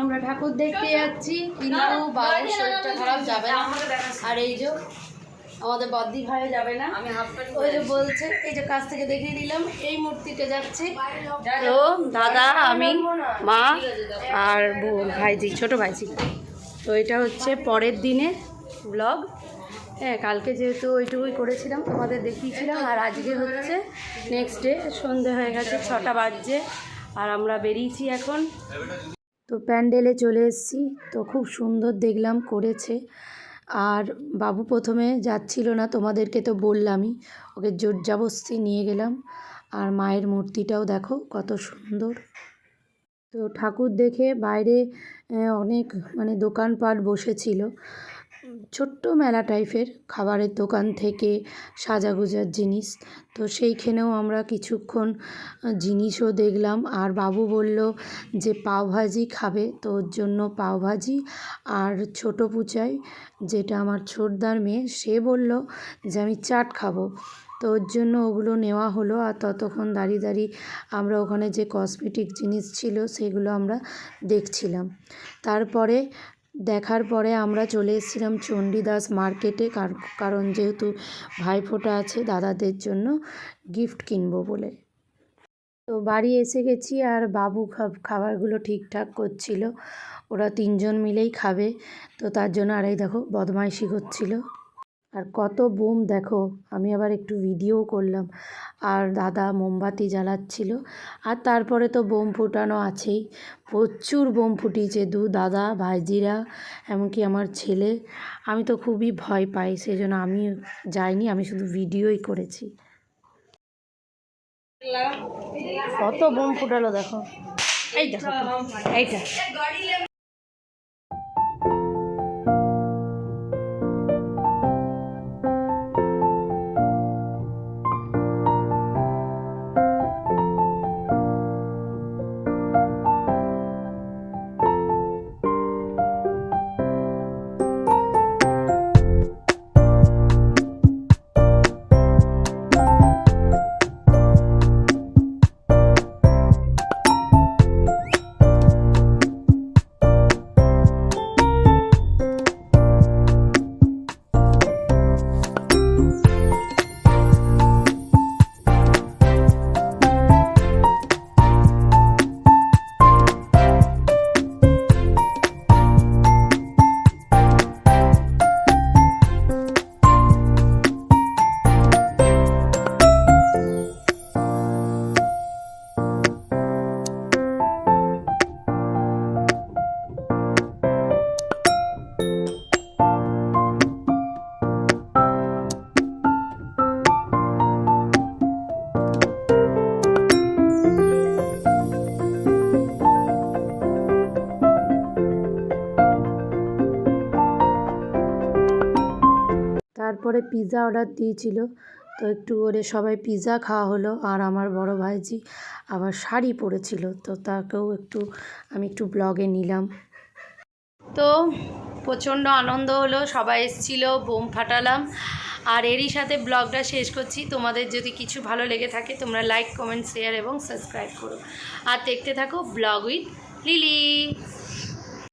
আমরা ঠাকুর দেখতে যাচ্ছি, কিন্তু বাবুর শরীরটা খারাপ, যাবে না। আর এই যে আমাদের বদ্দি ভাই যাবে না, ওই যে বলছে, এই যে কাছ থেকে দেখিয়ে দিলাম, এই মূর্তিটা যাচ্ছে। তো দাদা, আমি, মা আর ভাইজি, ছোট ভাইজি। তো এটা হচ্ছে পরের দিনের ব্লগ। হ্যাঁ, কালকে যেহেতু ওইটুকুই করেছিলাম, তোমাদের দেখিয়েছিলাম। আর আজকে হচ্ছে নেক্সট ডে, সন্ধে হয়ে গেছে, 6টা বাজছে, আর আমরা বেরিয়েছি এখন। তো প্যান্ডেলে চলে এসেছি। তো খুব সুন্দর দেখলাম করেছে। আর বাবু প্রথমে যাচ্ছিল না, তোমাদেরকে তো বললামই, ওকে জোর জবরদস্তি নিয়ে গেলাম। আর মায়ের মূর্তিটাও দেখো কত সুন্দর। তো ঠাকুর দেখে বাইরে অনেক মানে দোকানপাট বসেছিল, ছোট্ট মেলা টাইপের, খাবারের দোকান থেকে সাজাগোজার জিনিস। তো সেইখানেও আমরা কিছুক্ষণ জিনিসও দেখলাম। আর বাবু বলল যে পাওভাজি খাবে, তো ওর জন্য পাওভাজি। আর ছোটো পুচাই, যেটা আমার ছোটদার মেয়ে, সে বলল যে আমি চাট খাবো, তো ওর জন্য ওগুলো নেওয়া হলো। আর ততক্ষণ দাঁড়িয়ে দাঁড়িয়ে আমরা ওখানে যে কসমেটিক জিনিস ছিল সেগুলো আমরা দেখছিলাম। তারপরে দেখার পরে আমরা চলে এসেছিলাম চণ্ডীদাস মার্কেটে, কারণ যেহেতু ভাইফোঁটা আছে, দাদাদের জন্য গিফট কিনবো বলে। তো বাড়ি এসে গেছি, আর বাবু খাবারগুলো ঠিকঠাক করছিল। ওরা 3জন মিলেই খাবে, তো তার জন্য আর এই দেখো বদমাইশি করছিল। আর কত বোম দেখো, আমি আবার একটু ভিডিও করলাম। আর দাদা মোমবাতি জ্বালাচ্ছিল। আর তারপরে তো বোম ফুটানো আছেই, প্রচুর বোম ফুটিয়েছে দাদা ভাইজিরা, এমনকি আমার ছেলে। আমি তো খুবই ভয় পাই, সেই জন্য আমি যাইনি, আমি শুধু ভিডিওই করেছি। কত বোম ফুটালো দেখো, এই দেখো এইটা। তারপরে পিৎজা অর্ডার দিয়েছিল, তো একটু করে সবাই পিৎজা খাওয়া হলো। আর আমার বড় ভাইজি আবার শাড়ি পরেছিল, তো তাকেও আমি একটু ব্লগে নিলাম। তো প্রচণ্ড আনন্দ হলো, সবাই এসেছিল, বোম ফাটালাম। আর এরই সাথে ব্লগটা শেষ করছি। তোমাদের যদি কিছু ভালো লেগে থাকে, তোমরা লাইক, কমেন্ট, শেয়ার এবং সাবস্ক্রাইব করো। আর দেখতে থাকো ব্লগ উইথ লিলি।